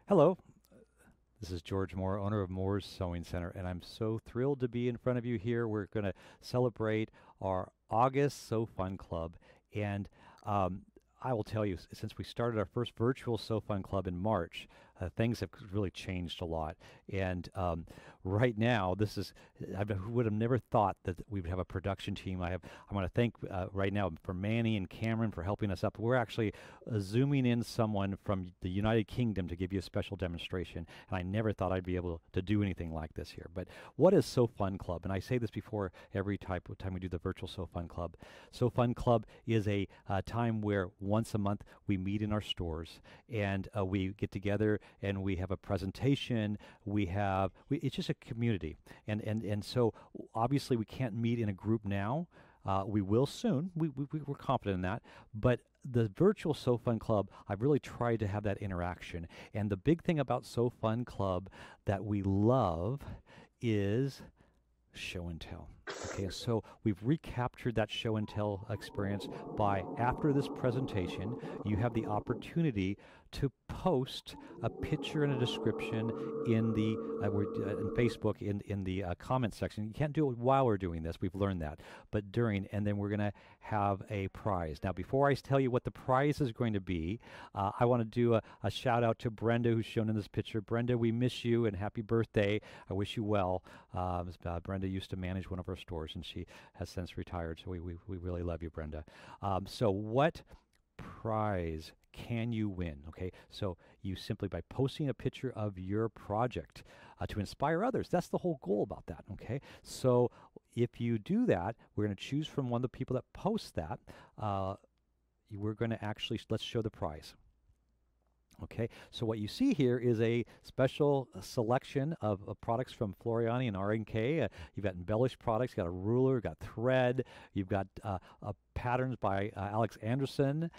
Hello, this is George Moore, owner of Moore's Sewing Center, and I'm so thrilled to be in front of you here. We're going to celebrate our August Sew Fun Club, and I will tell you, since we started our first virtual Sew Fun Club in March, things have really changed a lot. And right now, I would have never thought that we would have a production team. I want to thank right now for Manny and Cameron for helping us up. We're actually zooming in someone from the United Kingdom to give you a special demonstration, and I never thought I'd be able to do anything like this here. But what is Sew Fun Club? And I say this before every time we do the virtual Sew Fun Club. Sew Fun Club is a time where once a month we meet in our stores and we get together and we have a presentation. It's just a community, and so obviously we can't meet in a group now. We will soon. We're confident in that. But the virtual Sew Fun Club, I've really tried to have that interaction. And the big thing about Sew Fun Club that we love is show and tell. Okay, so we've recaptured that show and tell experience by after this presentation, you have the opportunity to post a picture and a description in the in Facebook in the comment section. You can't do it while we're doing this. We've learned that, but during, and then we're going to have a prize. Now, before I tell you what the prize is going to be, I want to do a shout out to Brenda, who's shown in this picture. Brenda, we miss you and happy birthday. I wish you well. Brenda used to manage one of our stores, and she has since retired. So we really love you, Brenda. So what prize can you win? Okay, so you simply by posting a picture of your project to inspire others. That's the whole goal about that. Okay, so if you do that, we're going to choose from one of the people that post that. We're going to actually let's show the prize. Okay, so what you see here is a special selection of products from Floriani and R&K. You've got embellished products, you've got a ruler, you've got thread, you've got patterns by Alex Anderson.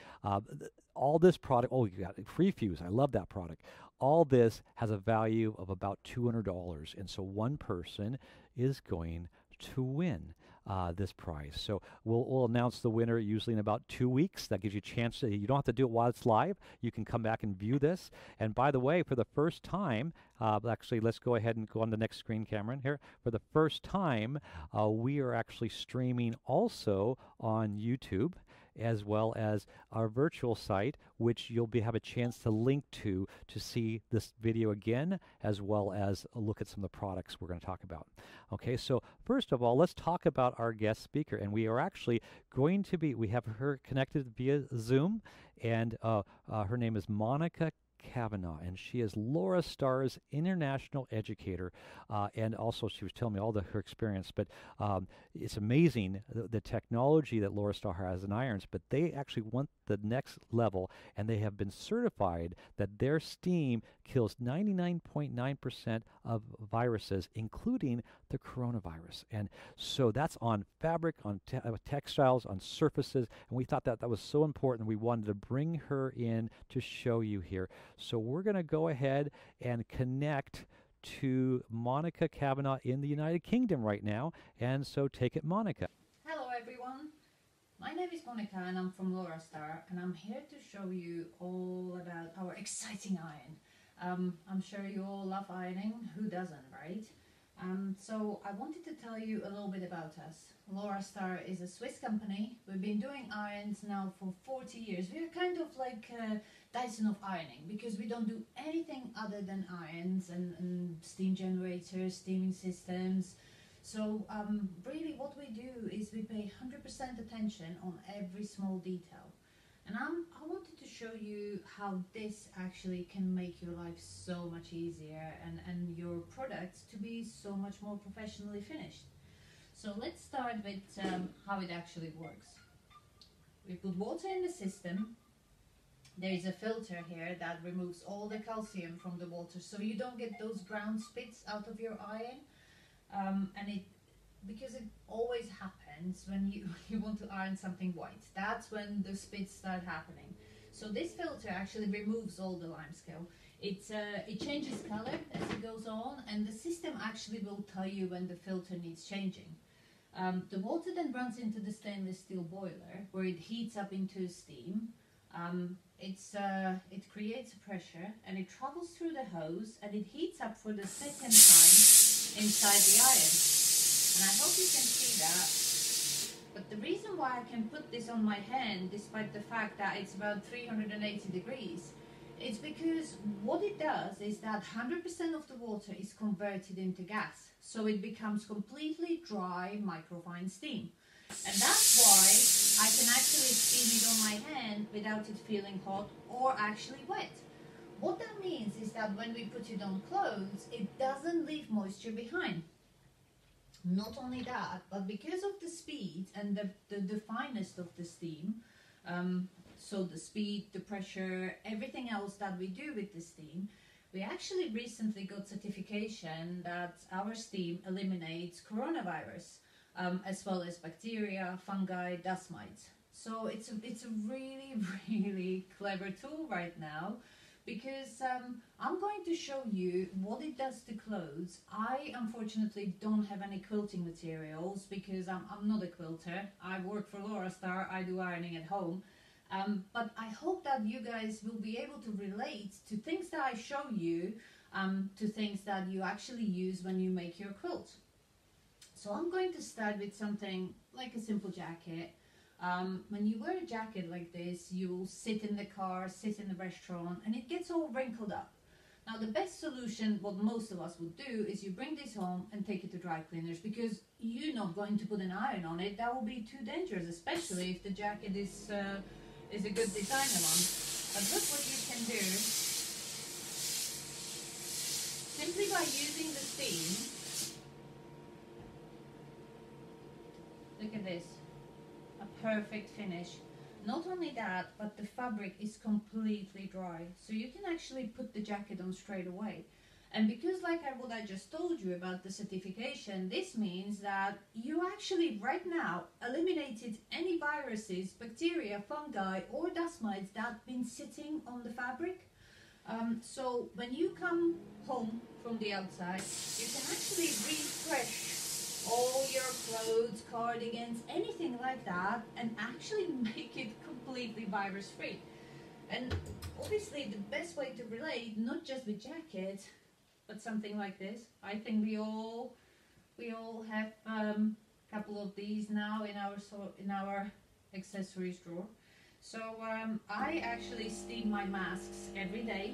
All this product, oh, you got Free Fuse, I love that product. All this has a value of about $200, and so one person is going to win this prize. So we'll announce the winner usually in about 2 weeks. That gives you a chance you don't have to do it while it's live. You can come back and view this. And by the way, for the first time, actually, let's go ahead and go on the next screen, Cameron, here. For the first time, we are actually streaming also on YouTube as well as our virtual site, which you'll have a chance to link to see this video again, as well as look at some of the products we're going to talk about. Okay, so first of all, let's talk about our guest speaker. And we are actually going to we have her connected via Zoom, and her name is Monica Kavanaugh, and she is Laura Starr's international educator, and also she was telling me all her experience. But it's amazing the technology that Laura Starr has in irons. But they actually went the next level, and they have been certified that their steam kills 99.9% of viruses, including the coronavirus. And so that's on fabric, on textiles, on surfaces, and we thought that was so important. We wanted to bring her in to show you here. So we're going to go ahead and connect to Monica Kavanaugh in the United Kingdom right now. And so take it, Monica. Hello everyone, my name is Monica and I'm from Laura Star, and I'm here to show you all about our exciting iron. I'm sure you all love ironing, who doesn't, right? So I wanted to tell you a little bit about us. Laura Star is a Swiss company. We've been doing irons now for 40 years. We're kind of like Dyson of ironing, because we don't do anything other than irons and steam generators, steaming systems. So really what we do is we pay 100% attention on every small detail. And I wanted to show you how this actually can make your life so much easier and your products to be so much more professionally finished. So let's start with how it actually works. We put water in the system. There is a filter here that removes all the calcium from the water, so you don't get those brown spits out of your iron. Because it always happens when you want to iron something white. That's when the spits start happening. So this filter actually removes all the limescale. It changes color as it goes on, and the system actually will tell you when the filter needs changing. The water then runs into the stainless steel boiler, where it heats up into steam. It creates pressure and it travels through the hose and it heats up for the second time inside the iron. And I hope you can see that. But the reason why I can put this on my hand, despite the fact that it's about 380 degrees, it's because what it does is that 100% of the water is converted into gas. So it becomes completely dry microfine steam. And that's why I can actually steam it on my hand without it feeling hot or actually wet. What that means is that when we put it on clothes, it doesn't leave moisture behind. Not only that, but because of the speed and the fineness of the steam, so the speed, the pressure, everything else that we do with the steam, we actually recently got certification that our steam eliminates coronavirus, as well as bacteria, fungi, dust mites. So it's a really, really clever tool right now, because I'm going to show you what it does to clothes. I unfortunately don't have any quilting materials because I'm not a quilter. I work for Laurastar, I do ironing at home. But I hope that you guys will be able to relate to things that I show you, to things that you actually use when you make your quilt. So I'm going to start with something like a simple jacket. When you wear a jacket like this, you'll sit in the car, sit in the restaurant, and it gets all wrinkled up. Now the best solution, what most of us would do, is you bring this home and take it to dry cleaners, because you're not going to put an iron on it. That will be too dangerous, especially if the jacket is a good designer one. But look what you can do. Simply by using the steam, look at this. A perfect finish. Not only that, but the fabric is completely dry, so you can actually put the jacket on straight away. And because what I just told you about the certification, this means that you actually right now eliminated any viruses, bacteria, fungi or dust mites that have been sitting on the fabric. So when you come home from the outside, you can actually refresh all your clothes, cardigans, anything like that, and actually make it completely virus free. And obviously the best way to relate, not just with jackets, but something like this. I think we all have a couple of these now in our accessories drawer. So I actually steam my masks every day,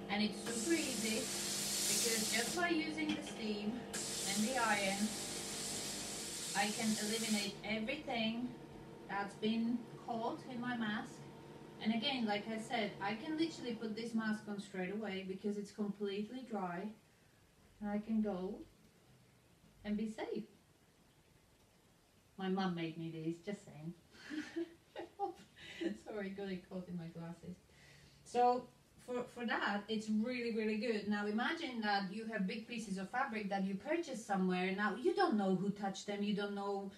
and it's super easy because just by using the steam and the iron, I can eliminate everything that's been caught in my mask. And again, like I said, I can literally put this mask on straight away because it's completely dry, and I can go and be safe. My mum made me these, just saying. Sorry, got it caught in my glasses. So for that, it's really, really good. Now imagine that you have big pieces of fabric that you purchased somewhere. Now you don't know who touched them. You don't know,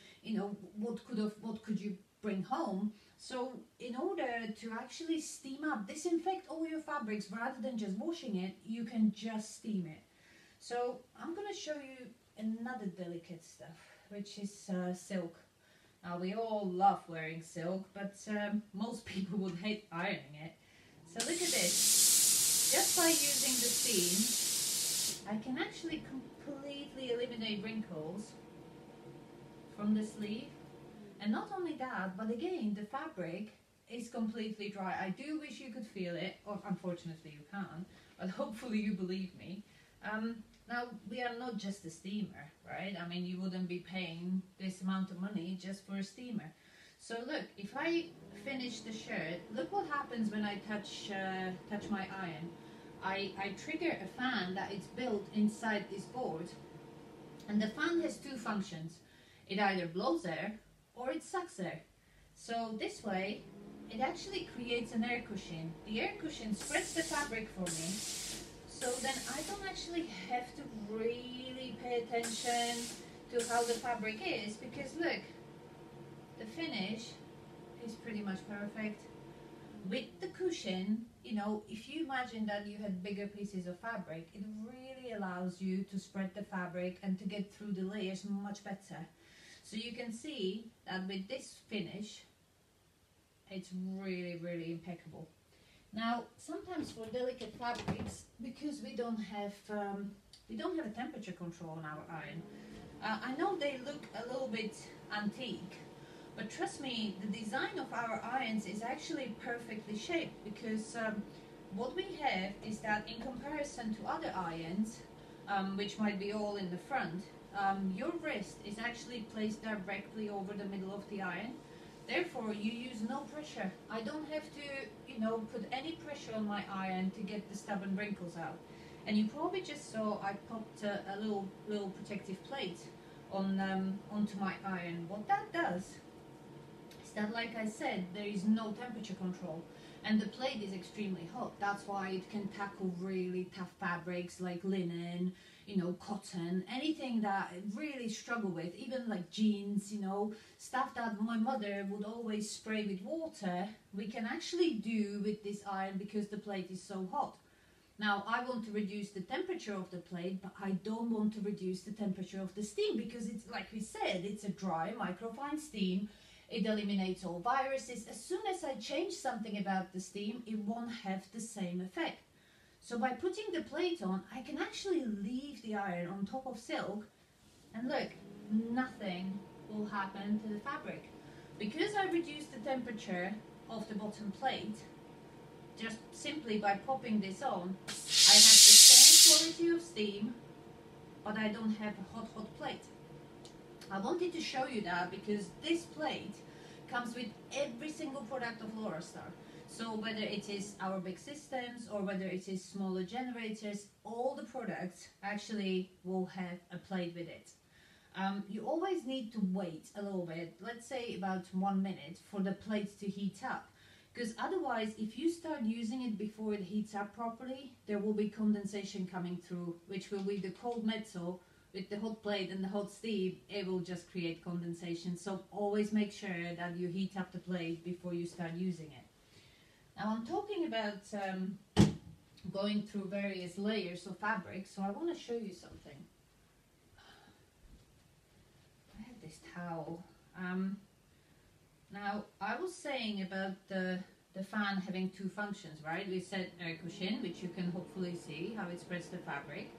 what could you bring home. So in order to actually steam up, disinfect all your fabrics rather than just washing it, you can just steam it. So I'm going to show you another delicate stuff, which is silk. Now we all love wearing silk, but most people would hate ironing it. So look at this. Just by using the steam, I can actually completely eliminate wrinkles from the sleeve. And not only that, but again, the fabric is completely dry. I do wish you could feel it, or unfortunately you can't, but hopefully you believe me. Now, we are not just a steamer, right? I mean, you wouldn't be paying this amount of money just for a steamer. So look, if I finish the shirt, look what happens when I touch my iron. I trigger a fan that is built inside this board, and the fan has two functions. It either blows air or it sucks air. So this way, it actually creates an air cushion. The air cushion spreads the fabric for me, so then I don't actually have to really pay attention to how the fabric is, because look, the finish is pretty much perfect. With the cushion, if you imagine that you had bigger pieces of fabric, it really allows you to spread the fabric and to get through the layers much better. So you can see that with this finish, It's really, really impeccable. Now, sometimes for delicate fabrics, because we don't have a temperature control on our iron, I know they look a little bit antique, but trust me, the design of our irons is actually perfectly shaped, because what we have is that in comparison to other irons, which might be all in the front, your wrist is actually placed directly over the middle of the iron. Therefore, you use no pressure. I don't have to, put any pressure on my iron to get the stubborn wrinkles out. And you probably just saw I popped a little protective plate onto my iron. What that does is that, like I said, there is no temperature control, and the plate is extremely hot. That's why it can tackle really tough fabrics like linen, cotton, anything that I really struggle with, even like jeans, stuff that my mother would always spray with water, we can actually do with this iron because the plate is so hot. Now, I want to reduce the temperature of the plate, but I don't want to reduce the temperature of the steam, because it's, like we said, it's a dry microfine steam. It eliminates all viruses. As soon as I change something about the steam, it won't have the same effect. So by putting the plate on, I can actually leave the iron on top of silk, and look, nothing will happen to the fabric. Because I reduced the temperature of the bottom plate, just simply by popping this on, I have the same quality of steam, but I don't have a hot plate. I wanted to show you that because this plate comes with every single product of Lorastar. So whether it is our big systems or whether it is smaller generators, all the products actually will have a plate with it. You always need to wait a little bit, let's say about 1 minute, for the plate to heat up. Because otherwise, if you start using it before it heats up properly, there will be condensation coming through, which will be the cold metal with the hot plate and the hot steam. It will just create condensation. So always make sure that you heat up the plate before you start using it. Now I'm talking about going through various layers of fabric, so I want to show you something. I have this towel. Now, I was saying about the fan having two functions, right? We said air cushion, which you can hopefully see how it spreads the fabric.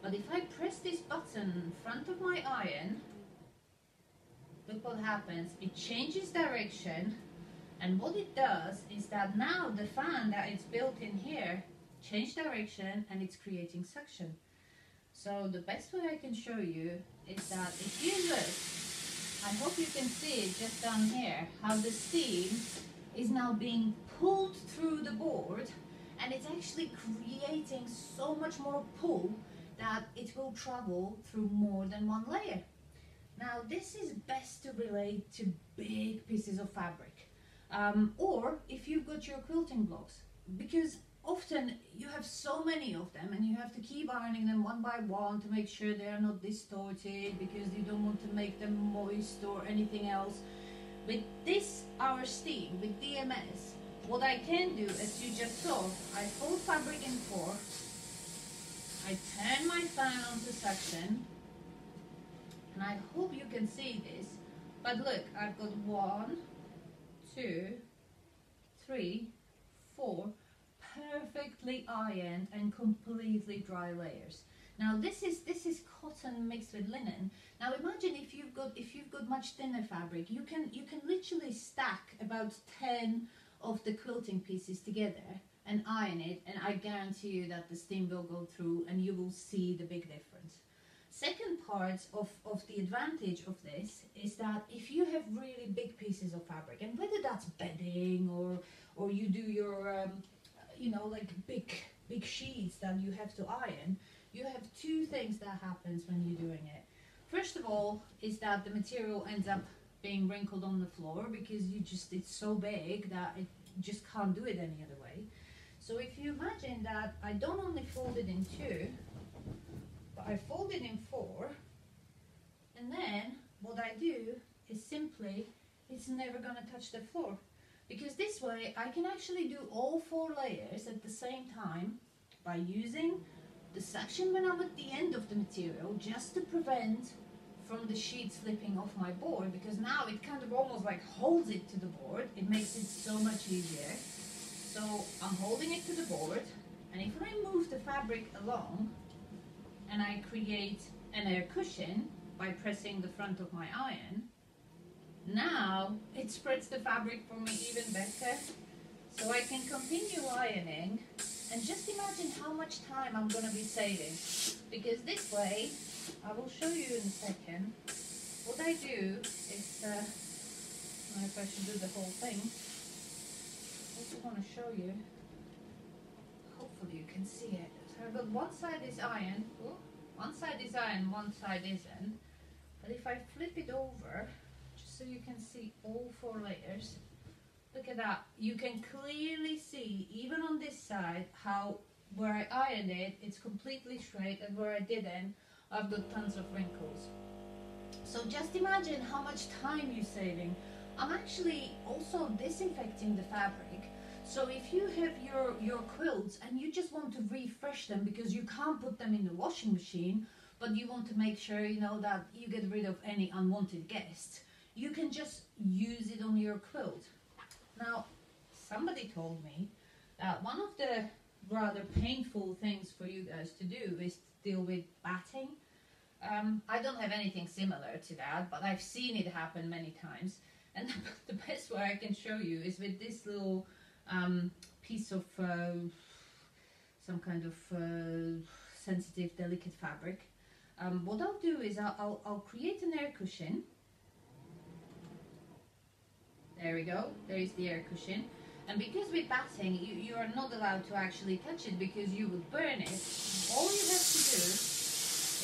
But if I press this button in front of my iron, look what happens. It changes direction, and what it does is that now the fan that is built in here changed direction, and it's creating suction. So the best way I can show you is that if you look, I hope you can see it just down here, how the steam is now being pulled through the board, and it's actually creating so much more pull that it will travel through more than one layer. Now this is best to relate to big pieces of fabric, or if you've got your quilting blocks, because often you have so many of them and you have to keep ironing them one by one to make sure they are not distorted, because you don't want to make them moist or anything else. With this, our steam, with DMS, what I can do, as you just saw, I fold fabric in four, I turn my fan on to suction, and I hope you can see this, but look, I've got 1, 2, 3, 4 perfectly ironed and completely dry layers. Now this is cotton mixed with linen. Now imagine if you've got much thinner fabric, you can literally stack about 10 of the quilting pieces together and iron it, and I guarantee you that the steam will go through and you will see the big difference. Second part of the advantage of this is that if you have really big pieces of fabric, and whether that's bedding or you do your like big sheets that you have to iron, you have two things that happens when you're doing it. First of all is that the material ends up being wrinkled on the floor, because it's so big that it just can't do it any other way. So if you imagine that I don't only fold it in 2, but I fold it in 4, and then what I do is simply, it's never going to touch the floor. Because this way I can actually do all 4 layers at the same time by using the suction when I'm at the end of the material, just to prevent from the sheet slipping off my board, because now it kind of almost like holds it to the board. It makes it so much easier. So I'm holding it to the board, and if I move the fabric along and I create an air cushion by pressing the front of my iron, now it spreads the fabric for me even better. So I can continue ironing, and just imagine how much time I'm going to be saving. Because this way, I will show you in a second, what I do is, I don't know if I should do the whole thing. I also want to show you, hopefully you can see it. So I've got one side is iron, one side is iron, one side isn't. But if I flip it over, just so you can see all 4 layers, look at that. You can clearly see, even on this side, how where I ironed it, it's completely straight, and where I didn't, I've got tons of wrinkles. So just imagine how much time you're saving. I'm actually also disinfecting the fabric. So if you have your quilts and you just want to refresh them because you can't put them in the washing machine, but you want to make sure, you know, that you get rid of any unwanted guests, you can just use it on your quilt. Now, somebody told me that one of the rather painful things for you guys to do is to deal with batting. I don't have anything similar to that, but I've seen it happen many times. And the best way I can show you is with this little piece of some kind of sensitive, delicate fabric. What I'll do is I'll create an air cushion. There we go, there is the air cushion. And because with batting, you are not allowed to actually touch it because you would burn it. All you have to do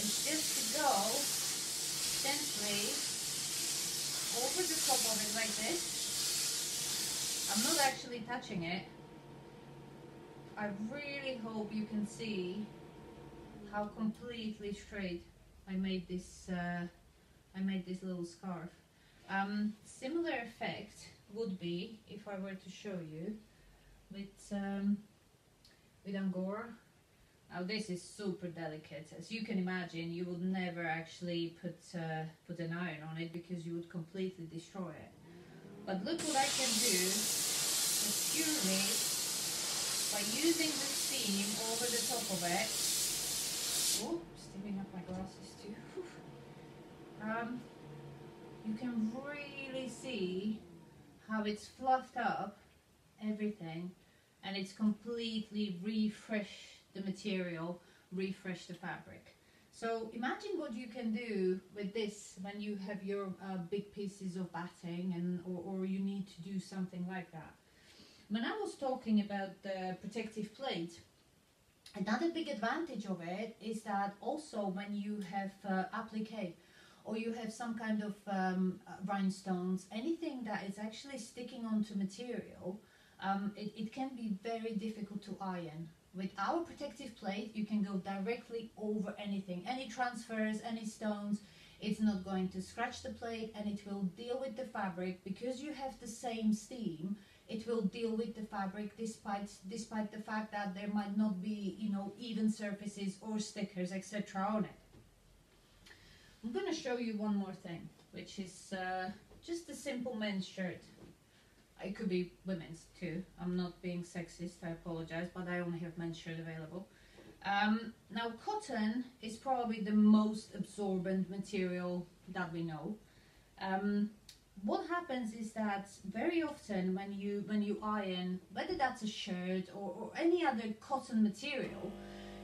is just to go gently over the top of it like this. I'm not actually touching it. I really hope you can see how completely straight I made this little scarf. Similar effect would be if I were to show you with Angora. Now this is super delicate. As you can imagine, you would never actually put an iron on it because you would completely destroy it. But look what I can do just purely by using the steam over the top of it. Oh, steaming up my glasses too. You can really see how it's fluffed up everything, and it's completely refreshed the material, refreshed the fabric. So imagine what you can do with this when you have your big pieces of batting, and or you need to do something like that. When I was talking about the protective plate, another big advantage of it is that also when you have applique, or you have some kind of rhinestones, anything that is actually sticking onto material, it can be very difficult to iron. With our protective plate, you can go directly over anything, any transfers, any stones. It's not going to scratch the plate, and it will deal with the fabric. Because you have the same steam, it will deal with the fabric despite the fact that there might not be, you know, even surfaces or stickers, etc. on it. I'm going to show you one more thing, which is just a simple men's shirt. It could be women's too. I'm not being sexist, I apologize, but I only have men's shirt available. Now, cotton is probably the most absorbent material that we know. What happens is that very often when you iron, whether that's a shirt or any other cotton material,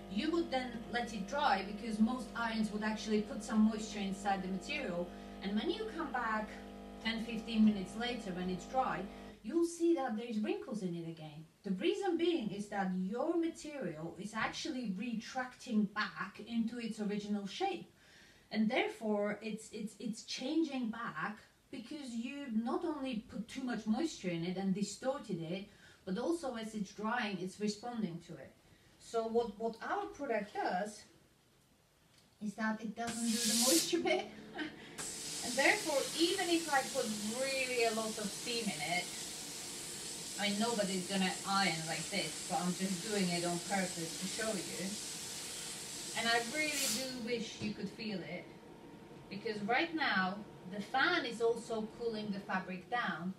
you would then let it dry, because most irons would actually put some moisture inside the material, and when you come back 10-15 minutes later when it's dry, you'll see that there's wrinkles in it again. The reason being is that your material is actually retracting back into its original shape, and therefore it's changing back because you not only put too much moisture in it and distorted it, but also as it's drying, it's responding to it. So what our product does is that it doesn't do the moisture bit. And therefore, even if I put really a lot of steam in it, I mean, nobody's gonna iron like this, but I'm just doing it on purpose to show you. And I really do wish you could feel it. because right now the fan is also cooling the fabric down,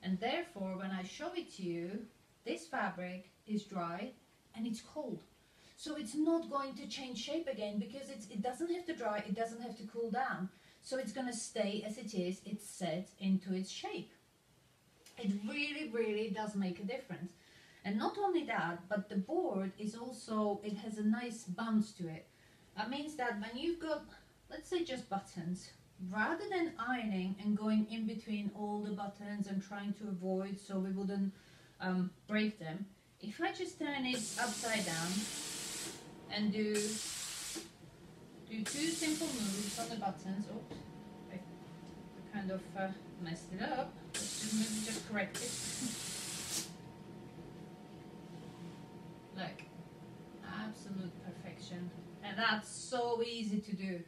and therefore when I show it to you, this fabric is dry and it's cold. So it's not going to change shape again because it doesn't have to dry, it doesn't have to cool down. So it's going to stay as it is, it's set into its shape. It really, really does make a difference. And not only that, but the board is also, it has a nice bounce to it. That means that when you've got, let's say just buttons, rather than ironing and going in between all the buttons and trying to avoid so we wouldn't break them, if I just turn it upside down and do two simple moves on the buttons. Oops, I kind of messed it up. Let's just correct it. Look, absolute perfection. And that's so easy to do.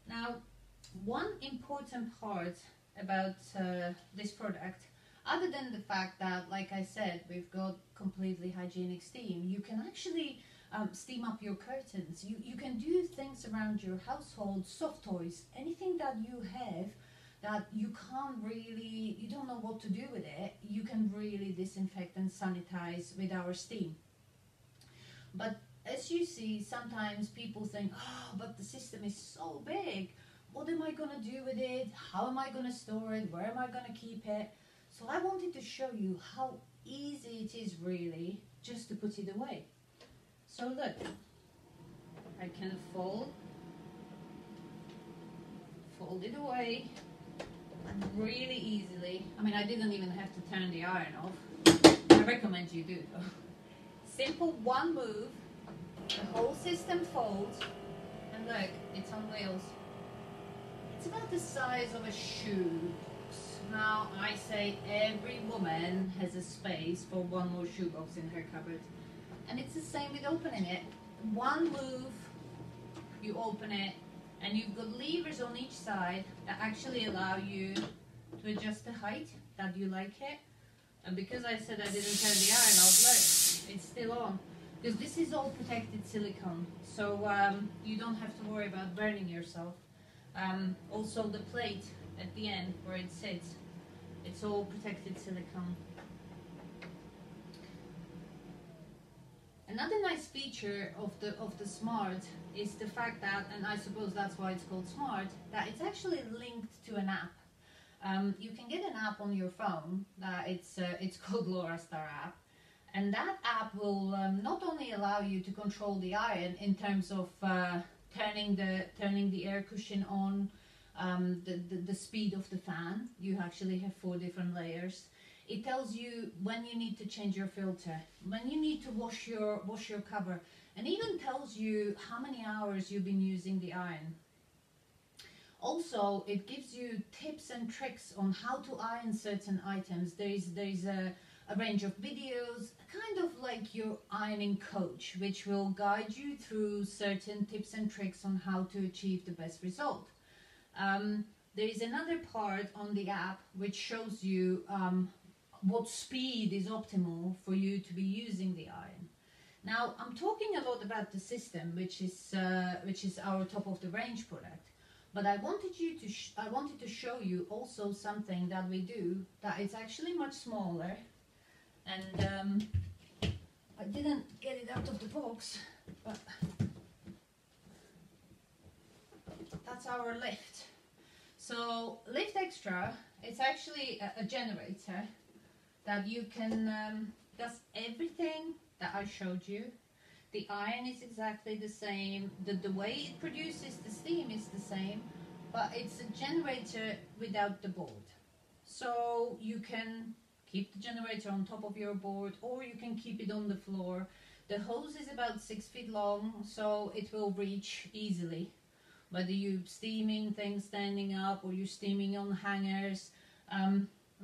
Now, one important part about this product, other than the fact that, like I said, we've got completely hygienic steam, you can actually steam up your curtains. You can do things around your household, soft toys, anything that you have that you can't really, you don't know what to do with it, you can really disinfect and sanitize with our steam. But as you see, sometimes people think, oh, but the system is so big. What am I going to do with it? How am I going to store it? Where am I going to keep it? So I wanted to show you how easy it is really just to put it away. So look, I can fold it away really easily. I mean, I didn't even have to turn the iron off. I recommend you do though. Simple one move, the whole system folds, and look, it's on wheels. It's about the size of a shoe box. Now, I say every woman has a space for one more shoe box in her cupboard. And it's the same with opening it. One move, you open it, and you've got levers on each side that actually allow you to adjust the height that you like it. And because I said I didn't turn the iron off, look, it's still on. Because this is all protected silicone, so you don't have to worry about burning yourself. Also the plate at the end where it sits, it's all protected silicone. Another nice feature of the Smart is the fact that, and I suppose that's why it's called Smart, that it's actually linked to an app. You can get an app on your phone. It's called LauraStar app, and that app will not only allow you to control the iron in terms of turning the air cushion on, the speed of the fan. You actually have 4 different layers. It tells you when you need to change your filter, when you need to wash your cover, and even tells you how many hours you've been using the iron. Also, it gives you tips and tricks on how to iron certain items. There is a range of videos, kind of like your ironing coach, which will guide you through certain tips and tricks on how to achieve the best result. There is another part on the app which shows you what speed is optimal for you to be using the iron. Now, I'm talking a lot about the system, which is our top of the range product, but I wanted to show you also something that we do that is actually much smaller, and I didn't get it out of the box, but that's our lift. So Lift Extra, it's actually a generator that you can, does everything that I showed you. The iron is exactly the same, the way it produces the steam is the same, but it's a generator without the board. So you can keep the generator on top of your board, or you can keep it on the floor. The hose is about 6 feet long, so it will reach easily. Whether you're steaming things standing up or you're steaming on hangers,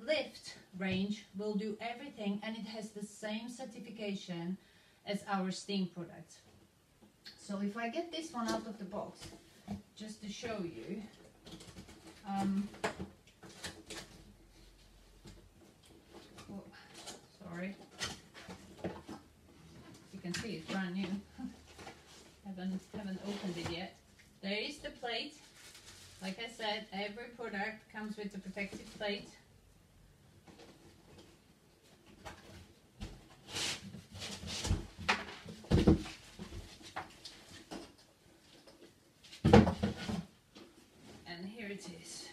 Lift range will do everything, and it has the same certification as our steam product. So if I get this one out of the box, just to show you, oh, sorry, you can see it's brand new. haven't opened it yet. like I said, every product comes with a protective plate. And here it is.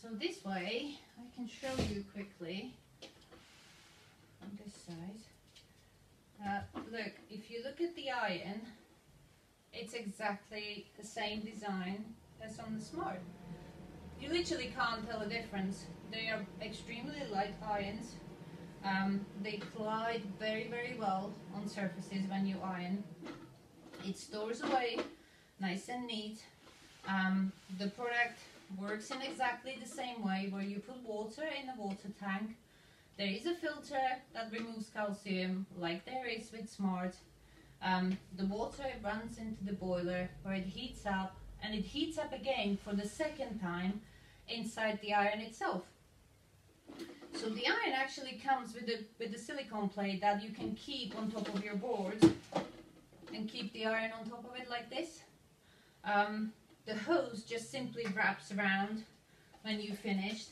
So this way, I can show you quickly on this side. Look, if you look at the iron, it's exactly the same design as on the Smart. You literally can't tell a difference. They are extremely light irons. They glide very, very well on surfaces when you iron. It stores away nice and neat. The product works in exactly the same way, where you put water in a water tank. There is a filter that removes calcium, like there is with Smart. The water runs into the boiler where it heats up, and it heats up again for the second time inside the iron itself. So the iron actually comes with a silicone plate that you can keep on top of your board and keep the iron on top of it like this. The hose just simply wraps around when you've finished,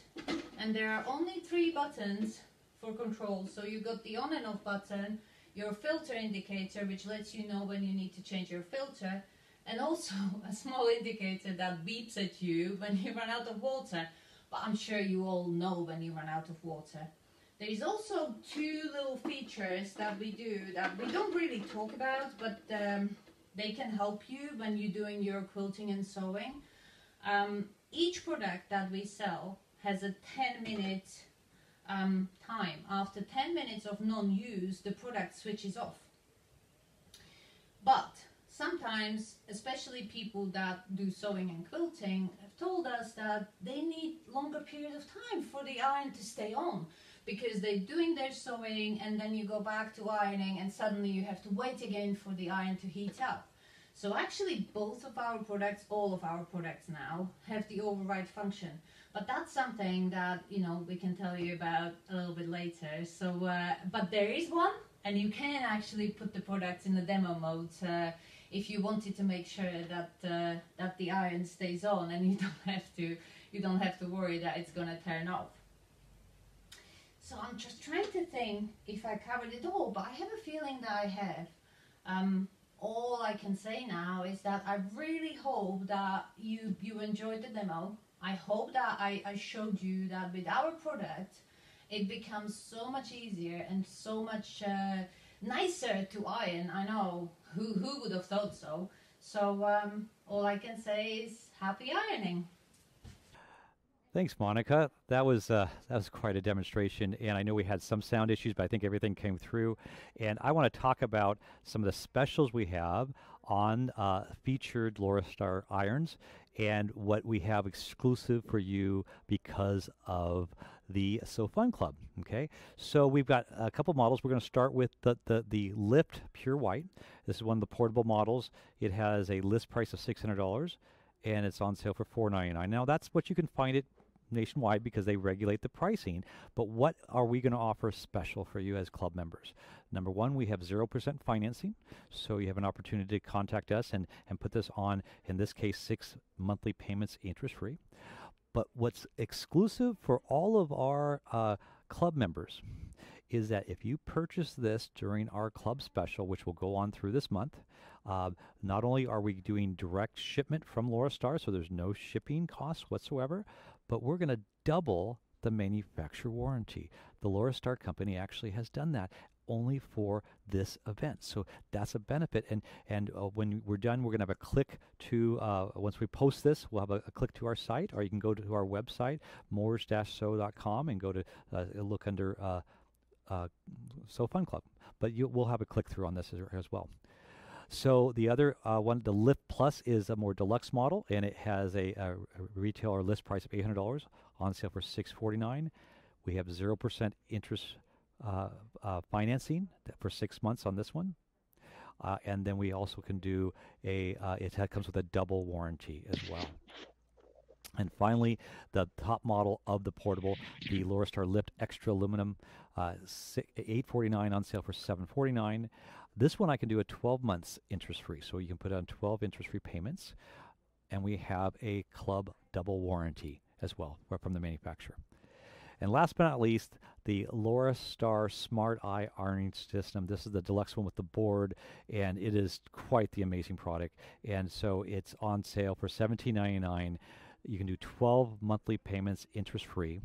and there are only 3 buttons for control. So you got the on and off button, your filter indicator, which lets you know when you need to change your filter, and also a small indicator that beeps at you when you run out of water. But I'm sure you all know when you run out of water. There is also 2 little features that we do that we don't really talk about, but they can help you when you're doing your quilting and sewing. Each product that we sell has a 10-minute time. After 10 minutes of non-use, the product switches off. But sometimes, especially people that do sewing and quilting, have told us that they need longer period of time for the iron to stay on, because they're doing their sewing and then you go back to ironing and suddenly you have to wait again for the iron to heat up. So actually both of our products, all of our products now, have the override function. But that's something that, you know, we can tell you about a little bit later. So, but there is one, and you can actually put the products in the demo mode if you wanted to make sure that that the iron stays on, and you don't have to worry that it's gonna turn off. So I'm just trying to think if I covered it all, but I have a feeling that I have. All I can say now is that I really hope that you enjoyed the demo. I hope that I showed you that with our product, it becomes so much easier and so much nicer to iron. I know, who would have thought so? So all I can say is happy ironing. Thanks, Monica. That was quite a demonstration, and I know we had some sound issues, but I think everything came through. And I want to talk about some of the specials we have on featured Laurastar irons, and what we have exclusive for you because of the So Fun Club. Okay, so we've got a couple models. We're going to start with the Lift Pure White. This is one of the portable models. It has a list price of $600, and it's on sale for $499. Now that's what you can find it nationwide because they regulate the pricing. But what are we going to offer special for you as club members? Number one, we have 0% financing, so you have an opportunity to contact us and put this on, in this case, 6 monthly payments interest free. But what's exclusive for all of our club members is that if you purchase this during our club special, which will go on through this month, not only are we doing direct shipment from Laurastar, so there's no shipping costs whatsoever, but we're going to double the manufacturer warranty. The Laurastar company actually has done that only for this event. So that's a benefit. And when we're done, we're going to have a click to, once we post this, we'll have a click to our site, or you can go to our website, moors-sew.com, and go to look under So Fun Club. But we'll have a click through on this as well. So the other one, the Lift Plus, is a more deluxe model, and it has a retail or list price of $800, on sale for $649. We have 0% interest financing for 6 months on this one. And then we also can do it comes with a double warranty as well. And finally, the top model of the portable, the Lorastar Lift Extra Aluminum, 849 on sale for 749. This one I can do a 12 months interest free, so you can put on 12 interest free payments, and we have a club double warranty as well from the manufacturer. And last but not least, the Lorastar Smart Eye Ironing System. This is the deluxe one with the board, and it is quite the amazing product. And so it's on sale for $17.99. You can do 12 monthly payments interest-free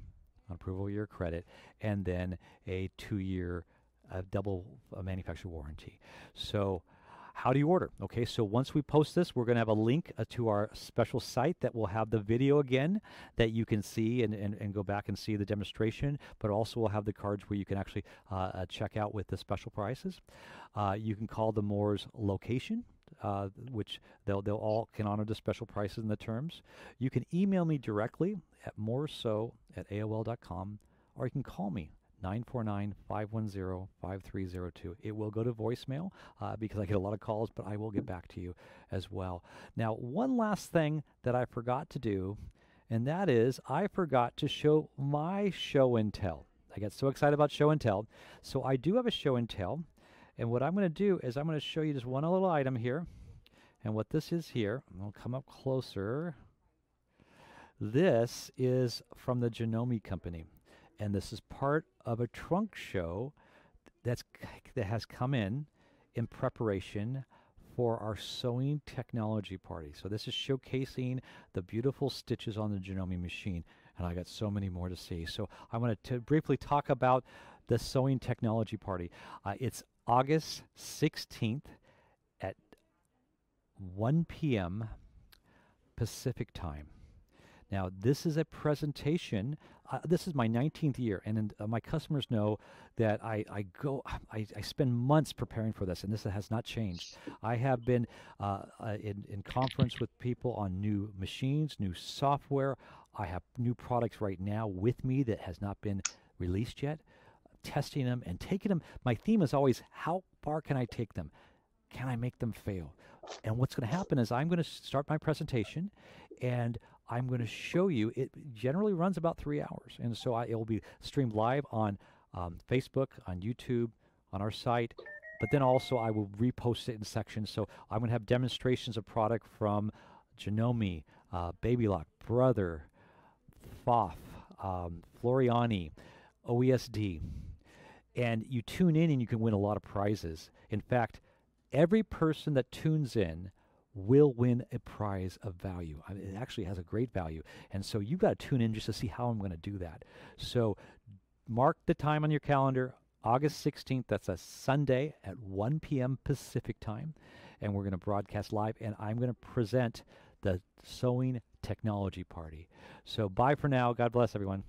on approval of your credit, and then a 2-year double manufacturer warranty. So how do you order? Okay, so once we post this, we're going to have a link to our special site that will have the video again that you can see and go back and see the demonstration, but also we'll have the cards where you can actually check out with the special prices. You can call the Moores location, which they'll all can honor the special prices and the terms. You can email me directly at mooreso@aol.com, or you can call me 949-510-5302. It will go to voicemail because I get a lot of calls, but I will get back to you as well. Now, one last thing that I forgot to do, and that is I forgot to show my show and tell. I get so excited about show and tell. So I do have a show and tell, and what I'm going to do is I'm going to show you just one little item here. And what this is here, I'll come up closer. This is from the Janome company. And this is part of a trunk show that has come in preparation for our sewing technology party. So this is showcasing the beautiful stitches on the Janome machine, and I got so many more to see. So I want to briefly talk about the sewing technology party. It's August 16th at 1 p.m. Pacific time. Now, this is a presentation. This is my 19th year, and my customers know that I spend months preparing for this, and this has not changed. I have been in conference with people on new machines, new software. I have new products right now with me that has not been released yet, testing them and taking them. My theme is always, how far can I take them? Can I make them fail? And what's going to happen is I'm going to start my presentation, and I'm going to show you. It generally runs about 3 hours, and so it will be streamed live on Facebook, on YouTube, on our site, but then also I will repost it in sections. So I'm going to have demonstrations of product from Janome, Babylock, Brother, Pfaff, Floriani, OESD, and you tune in and you can win a lot of prizes. In fact, every person that tunes in will win a prize of value. I mean, it actually has a great value. And so you've got to tune in just to see how I'm going to do that. So mark the time on your calendar, August 16th. That's a Sunday at 1 p.m. Pacific time. And we're going to broadcast live, and I'm going to present the Sewing Technology Party. So bye for now. God bless everyone.